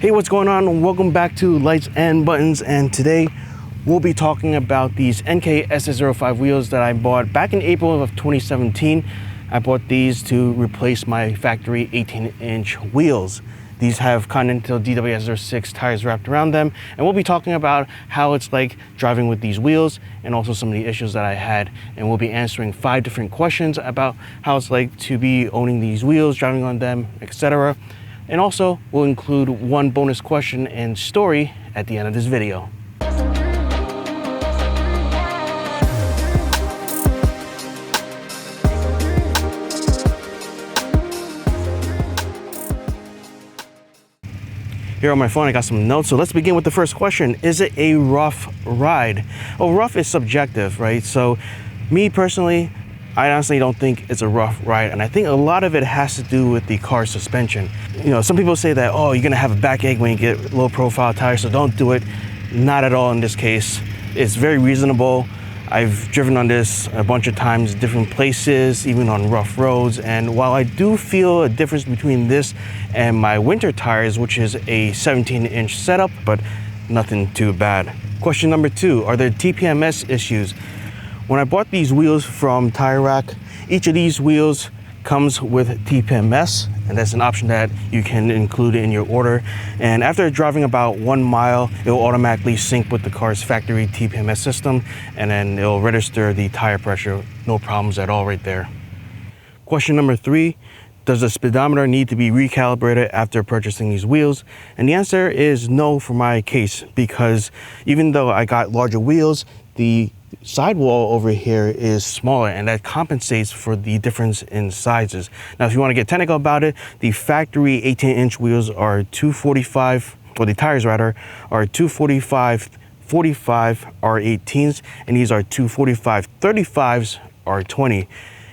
Hey, what's going on? Welcome back to Lights and Buttons, and today we'll be talking about these Enkei SS05 wheels that I bought back in April of 2017. I bought these to replace my factory 18-inch wheels. These have Continental DWS06 tires wrapped around them, and we'll be talking about how it's like driving with these wheels and also some of the issues that I had. And we'll be answering 5 different questions about how it's like to be owning these wheels, driving on them, etc. And also, we'll include one bonus question and story at the end of this video. Here on my phone, I got some notes. So let's begin with the first question. Is it a rough ride? Well, rough is subjective, right? So me personally, I honestly don't think it's a rough ride, and I think a lot of it has to do with the car suspension. You know, some people say that, oh, you're gonna have a backache when you get low profile tires, so don't do it. Not at all in this case. It's very reasonable. I've driven on this a bunch of times, different places, even on rough roads, and while I do feel a difference between this and my winter tires, which is a 17-inch setup, but nothing too bad. Question number 2, are there TPMS issues? When I bought these wheels from Tire Rack, each of these wheels comes with TPMS, and that's an option that you can include in your order. And after driving about 1 mile, it will automatically sync with the car's factory TPMS system, and then it'll register the tire pressure. No problems at all right there. Question number 3, does the speedometer need to be recalibrated after purchasing these wheels? And the answer is no for my case, because even though I got larger wheels, the sidewall over here is smaller, and that compensates for the difference in sizes. Now, if you want to get technical about it, the factory 18-inch wheels are 245, or the tires rather, are 245 45 R18s, and these are 245 35s R20.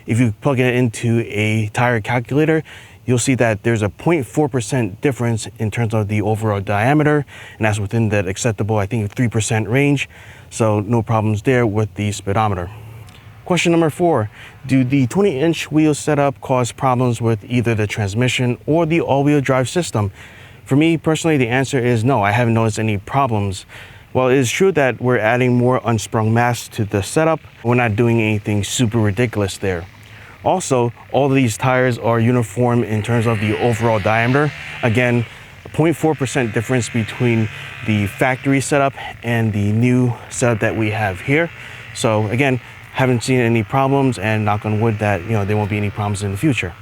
If you plug it into a tire calculator, you'll see that there's a 0.4% difference in terms of the overall diameter, and that's within that acceptable, I think, 3% range. So no problems there with the speedometer. Question number 4, do the 20-inch wheel setup cause problems with either the transmission or the all-wheel drive system? For me personally, the answer is no. I haven't noticed any problems. While it is true that we're adding more unsprung mass to the setup, we're not doing anything super ridiculous there. Also, all of these tires are uniform in terms of the overall diameter. Again, a 0.4% difference between the factory setup and the new setup that we have here. So again, haven't seen any problems, and knock on wood that there won't be any problems in the future.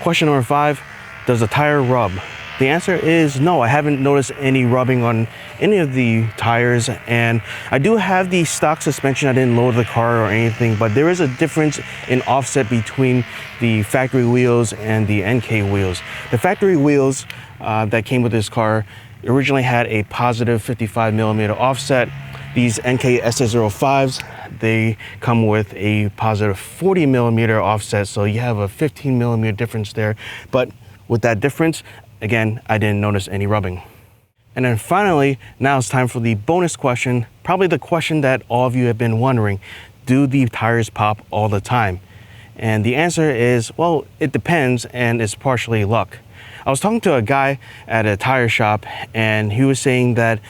Question number 5, does the tire rub? The answer is no. I haven't noticed any rubbing on any of the tires, and I do have the stock suspension. I didn't load the car or anything, but there is a difference in offset between the factory wheels and the Enkei wheels. The factory wheels that came with this car originally had a positive 55mm offset. These Enkei SS05s, they come with a positive 40mm offset, so you have a 15mm difference there. But with that difference, again, I didn't notice any rubbing. And then finally, now it's time for the bonus question, probably the question that all of you have been wondering. Do the tires pop all the time? And the answer is, well, it depends, and it's partially luck. I was talking to a guy at a tire shop, and he was saying that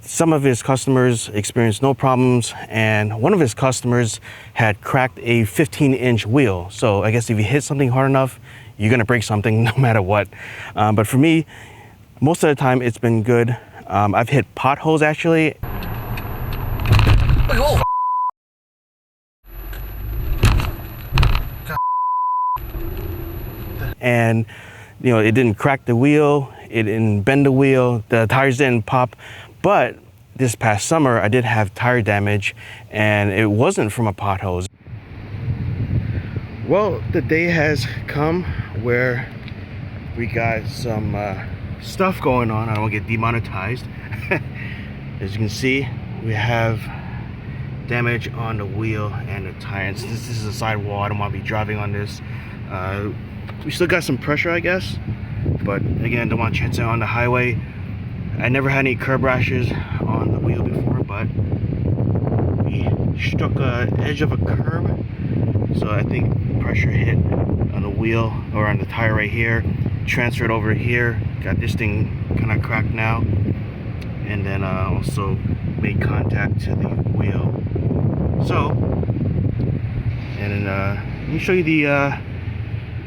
some of his customers experienced no problems, and one of his customers had cracked a 15-inch wheel. So I guess if you hit something hard enough, you're gonna break something no matter what. But for me, most of the time it's been good. I've hit potholes actually. Oh. And it didn't crack the wheel, it didn't bend the wheel, the tires didn't pop. But this past summer, I did have tire damage, and it wasn't from a pothole. Well, the day has come where we got some stuff going on. I don't want to get demonetized. As you can see, we have damage on the wheel and the tire. And since this is a sidewall, I don't want to be driving on this. We still got some pressure, I guess, but again, don't want to chance it on the highway. I never had any curb rashes on the wheel before, but we struck an edge of a curb, so I think pressure hit on the wheel or on the tire right here, transferred over here. Got this thing kind of cracked now, and then also made contact to the wheel. So, and then let me show you the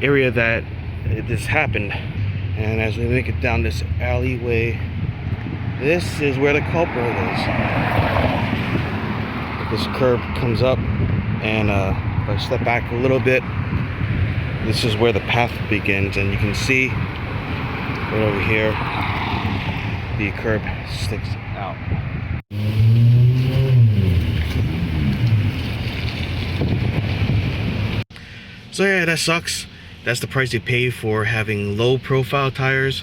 area that this happened. And as we make it down this alleyway, this is where the culprit is. This curb comes up, and if I step back a little bit, this is where the path begins, and you can see right over here the curb sticks out. So yeah, that sucks. That's the price you pay for having low profile tires,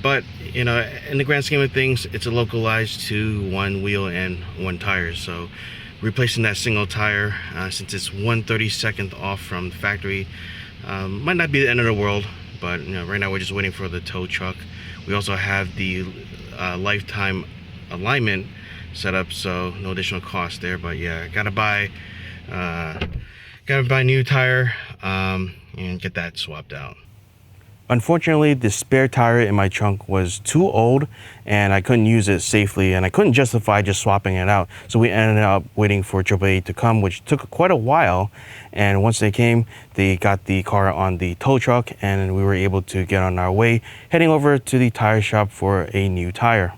but you know, in the grand scheme of things, it's a localized to one wheel and one tire. So replacing that single tire, since it's 1/32 off from the factory, might not be the end of the world, but you know, right now we're just waiting for the tow truck. We also have the lifetime alignment set up, so no additional cost there. But yeah, gotta buy a new tire and get that swapped out. Unfortunately, the spare tire in my trunk was too old and I couldn't use it safely, and I couldn't justify just swapping it out. So we ended up waiting for AAA to come, which took quite a while. And once they came, they got the car on the tow truck and we were able to get on our way, heading over to the tire shop for a new tire.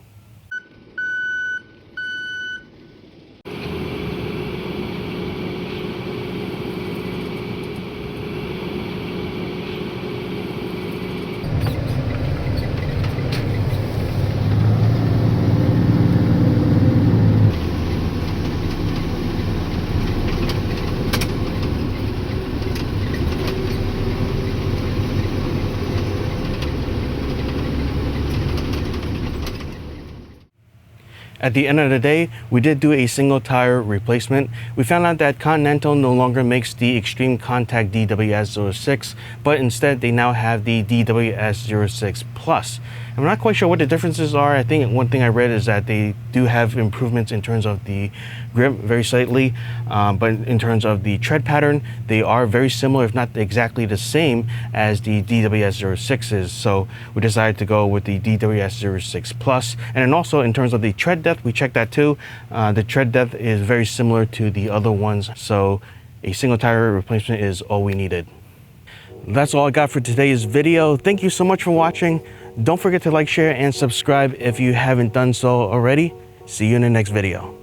At the end of the day, we did do a single tire replacement. We found out that Continental no longer makes the Extreme Contact DWS-06, but instead they now have the DWS-06 Plus. I'm not quite sure what the differences are. I think one thing I read is that they do have improvements in terms of the grip very slightly, but in terms of the tread pattern, they are very similar, if not exactly the same as the DWS-06s. So we decided to go with the DWS-06 Plus. And then also in terms of the tread depth, we checked that too. The tread depth is very similar to the other ones. So a single tire replacement is all we needed. That's all I got for today's video. Thank you so much for watching. Don't forget to like, share, and subscribe if you haven't done so already. See you in the next video.